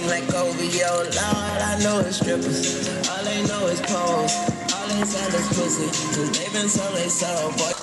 Like over yo, Lord, I know it's strippers. All they know is pose. All they sell is pussy. Cause they been so they so, boy.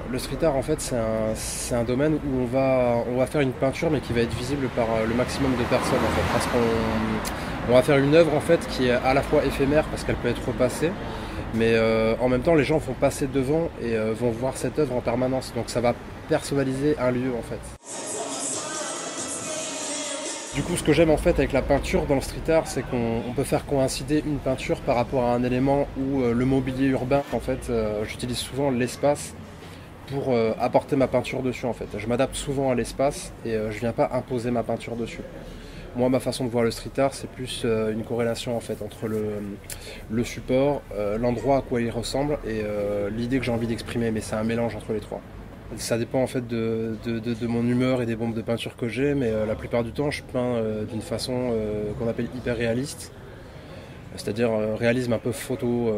Le street art en fait c'est un domaine où on va faire une peinture mais qui va être visible par le maximum de personnes en fait, parce qu'on va faire une œuvre en fait qui est à la fois éphémère parce qu'elle peut être repassée, mais en même temps les gens vont passer devant et vont voir cette œuvre en permanence, donc ça va personnaliser un lieu en fait. Du coup, ce que j'aime en fait avec la peinture dans le street art, c'est qu'on peut faire coïncider une peinture par rapport à un élément ou le mobilier urbain. En fait, j'utilise souvent l'espace pour apporter ma peinture dessus. En fait, je m'adapte souvent à l'espace et je viens pas imposer ma peinture dessus. Moi, ma façon de voir le street art, c'est plus une corrélation en fait entre le support, l'endroit à quoi il ressemble et l'idée que j'ai envie d'exprimer. Mais c'est un mélange entre les trois. Ça dépend en fait de mon humeur et des bombes de peinture que j'ai, mais la plupart du temps je peins d'une façon qu'on appelle hyper réaliste, c'est-à-dire réalisme un peu photo,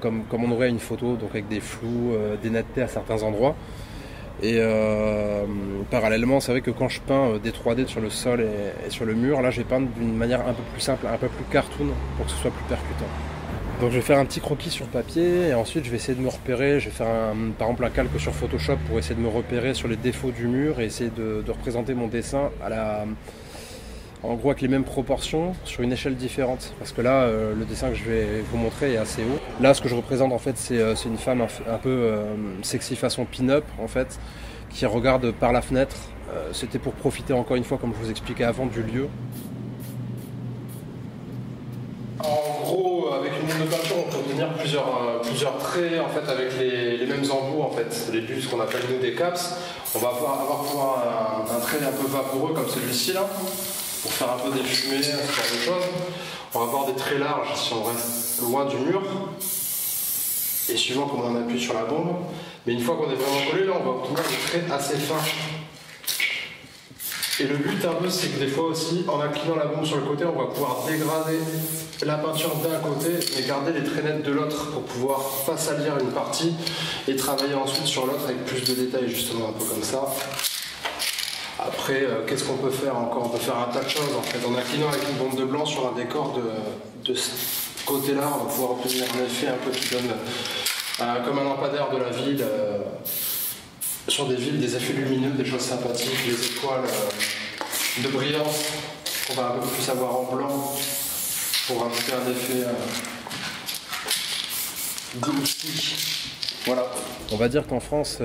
comme on aurait une photo, donc avec des flous, des nettetés à certains endroits. Et parallèlement, c'est vrai que quand je peins des 3D sur le sol et sur le mur, là je vais peindre d'une manière un peu plus simple, un peu plus cartoon, pour que ce soit plus percutant. Donc je vais faire un petit croquis sur papier et ensuite je vais essayer de me repérer, je vais faire par exemple un calque sur Photoshop pour essayer de me repérer sur les défauts du mur et essayer de représenter mon dessin en gros avec les mêmes proportions sur une échelle différente. Parce que là, le dessin que je vais vous montrer est assez haut. Là, ce que je représente en fait, c'est une femme un peu sexy façon pin-up en fait, qui regarde par la fenêtre. C'était pour profiter encore une fois, comme je vous expliquais avant, du lieu. En gros, avec une boule de peinture, on peut obtenir plusieurs traits en fait, avec les mêmes embouts, en fait, les bulles, ce qu'on appelle nous des caps. On va avoir un trait un peu vaporeux comme celui-ci là, pour faire un peu des fumées, ce genre de choses. On va avoir des traits larges si on reste loin du mur, et suivant comment on appuie sur la bombe. Mais une fois qu'on est vraiment collé, là, on va obtenir des traits assez fins. Et le but un peu, c'est que des fois aussi, en inclinant la bombe sur le côté, on va pouvoir dégrader la peinture d'un côté, mais garder les traînettes de l'autre pour pouvoir pas salir une partie et travailler ensuite sur l'autre avec plus de détails, justement, un peu comme ça. Après, qu'est-ce qu'on peut faire encore? On peut faire un tas de choses en fait. En inclinant avec une bombe de blanc sur un décor de ce côté-là, on va pouvoir obtenir un effet un peu qui donne comme un lampadaire de la ville. Sur des villes, des effets lumineux, des choses sympathiques, des étoiles de brillance qu'on va un peu plus avoir en blanc pour rajouter un effet glossy. Voilà. On va dire qu'en France,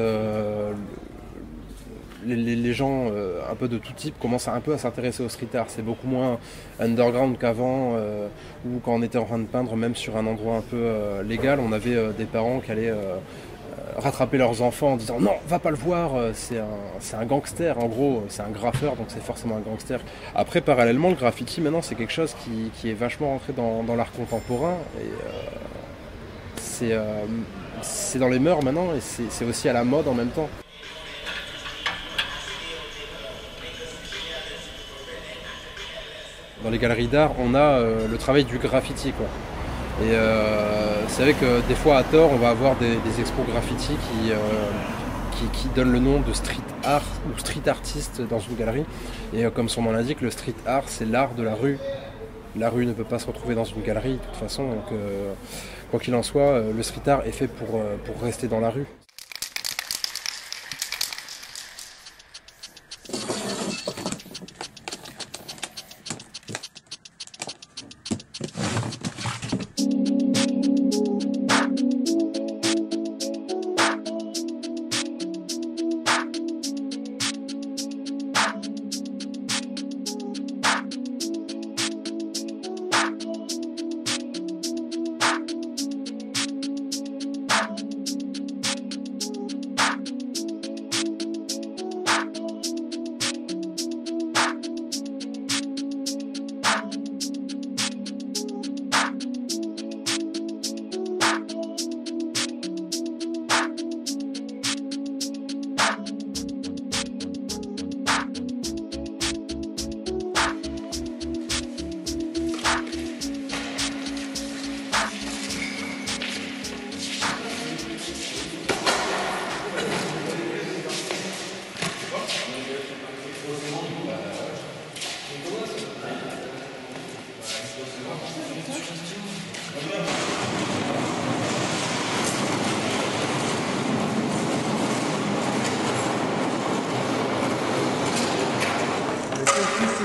les gens un peu de tout type commencent un peu à s'intéresser au street art. C'est beaucoup moins underground qu'avant, ou quand on était en train de peindre, même sur un endroit un peu légal, on avait des parents qui allaient rattraper leurs enfants en disant non, va pas le voir, c'est un gangster, en gros, c'est un graffeur, donc c'est forcément un gangster. Après, parallèlement, le graffiti maintenant c'est quelque chose qui est vachement rentré dans l'art contemporain, et c'est dans les mœurs maintenant, et c'est aussi à la mode en même temps. Dans les galeries d'art, on a le travail du graffiti, quoi. Et c'est vrai que des fois à tort on va avoir des expos graffiti qui donnent le nom de street art ou street artiste dans une galerie. Et comme son nom l'indique, le street art c'est l'art de la rue. La rue ne peut pas se retrouver dans une galerie de toute façon, donc quoi qu'il en soit, le street art est fait pour rester dans la rue.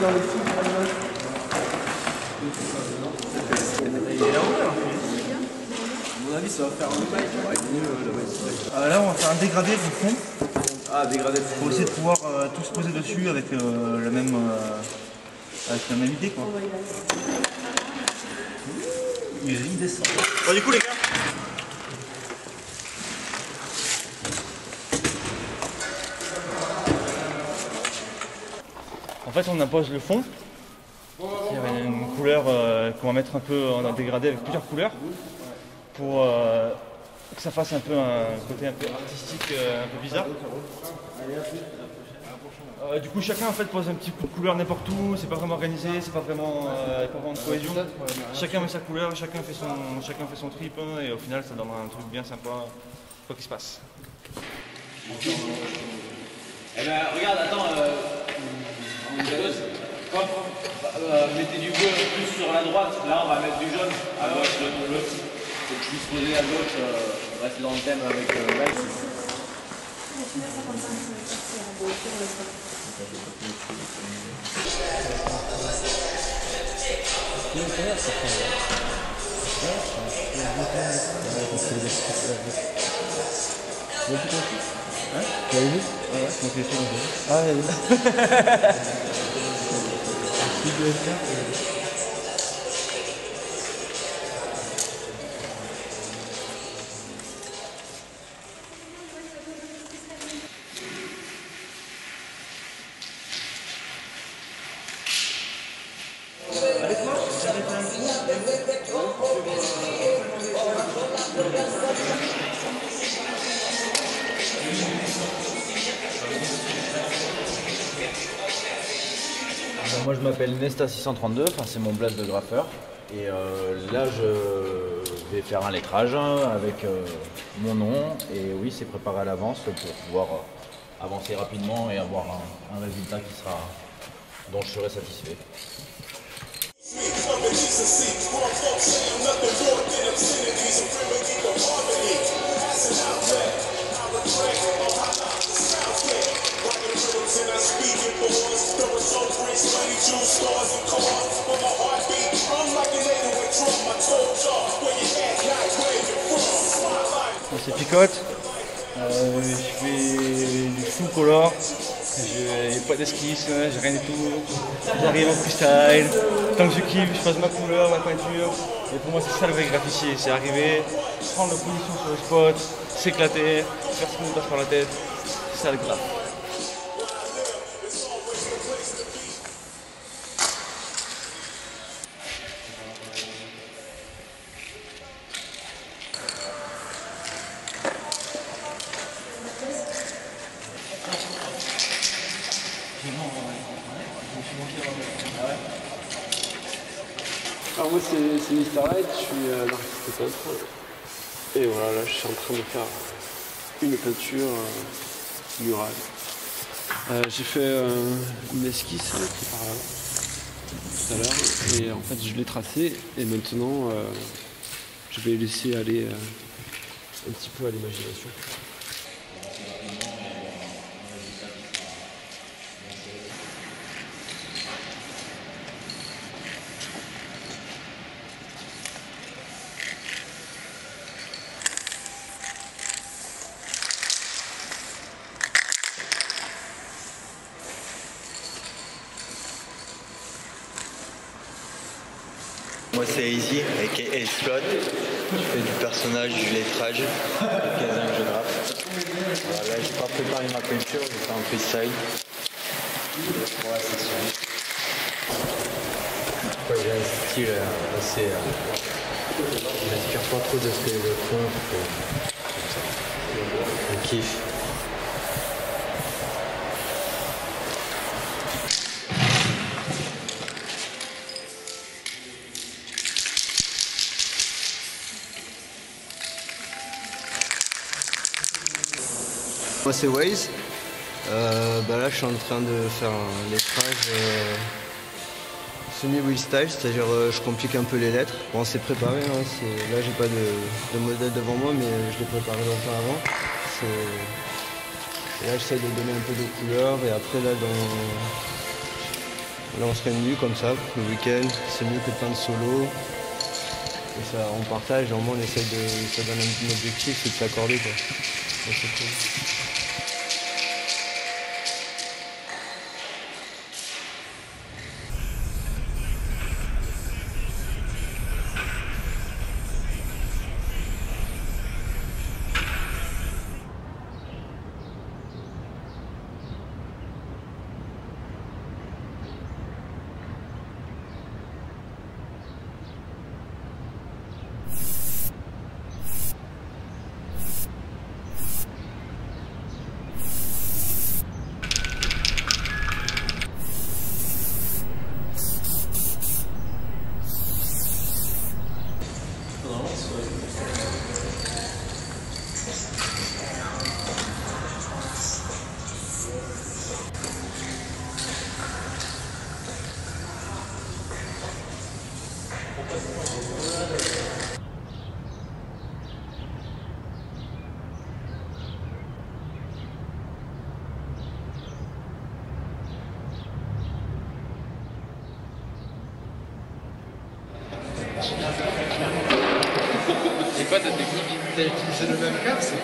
Dans les films, à mon avis, ça va faire un bail. Là, on va faire un dégradé du fond. Ah, dégradé de fond. Pour essayer de pouvoir tout se poser dessus avec la même idée, quoi. Il descend. Bon, du coup, les gars. En fait, on impose le fond. Il y a une couleur qu'on va mettre un peu en dégradé avec plusieurs couleurs pour que ça fasse un peu un côté un peu artistique, un peu bizarre. Du coup, chacun en fait pose un petit coup de couleur n'importe où. C'est pas vraiment organisé, c'est pas vraiment de cohésion. Chacun met sa couleur, chacun fait son trip, hein, et au final, ça donnera un truc bien sympa. Quoi qu'il se passe. Eh ben, regarde, attends. Hop, mettez du bleu plus sur la droite, là on va mettre du jaune à gauche, le bleu. Faut que je puisse poser à gauche, rester dans le thème avec Max. Hein? Tu l'as vu? Ah ouais, donc les films. Ah ouais. Moi je m'appelle Nesta632, enfin, c'est mon blaze de graffeur. Et là je vais faire un lettrage avec mon nom. Et oui, c'est préparé à l'avance pour pouvoir avancer rapidement et avoir un résultat dont je serai satisfait. C'est Picote, je fais du full color, j'ai pas d'esquisse, j'ai rien du tout, j'arrive en freestyle, tant que je kiffe, je passe ma couleur, ma peinture, et pour moi c'est ça le vrai graffiti, c'est arriver, prendre la position sur le spot, s'éclater, faire ce qui nous passe par la tête, c'est ça le graphe. Alors moi c'est Mr. Light, je suis l'artiste peintre. Et voilà, là je suis en train de faire une peinture murale. J'ai fait une esquisse qui est par là, tout à l'heure, et en fait je l'ai tracée et maintenant je vais laisser aller un petit peu à l'imagination. Moi c'est Easy, aka Slot. Je fais du personnage, du lettrage, quelques uns que je graffe. Voilà, là j'ai pas préparé ma peinture, j'ai fait un freestyle. Ouais, c'est sûr. Ouais, j'ai un style assez... je m'inspire pas trop de ce que les autres font. Je kiffe. Moi c'est Waze, là je suis en train de faire un lettrage semi-wheel style, c'est-à-dire je complique un peu les lettres. Bon c'est préparé, hein, là j'ai pas de modèle devant moi mais je l'ai préparé longtemps avant. Et là j'essaie de donner un peu de couleur et après là on se réunit comme ça le week-end, c'est mieux que de peindre solo. Et ça on partage, au moins on essaie ça donne un objectif, c'est de s'accorder quoi. Et c'est cool. Et quoi, t'as utilisé le même cap, c'est...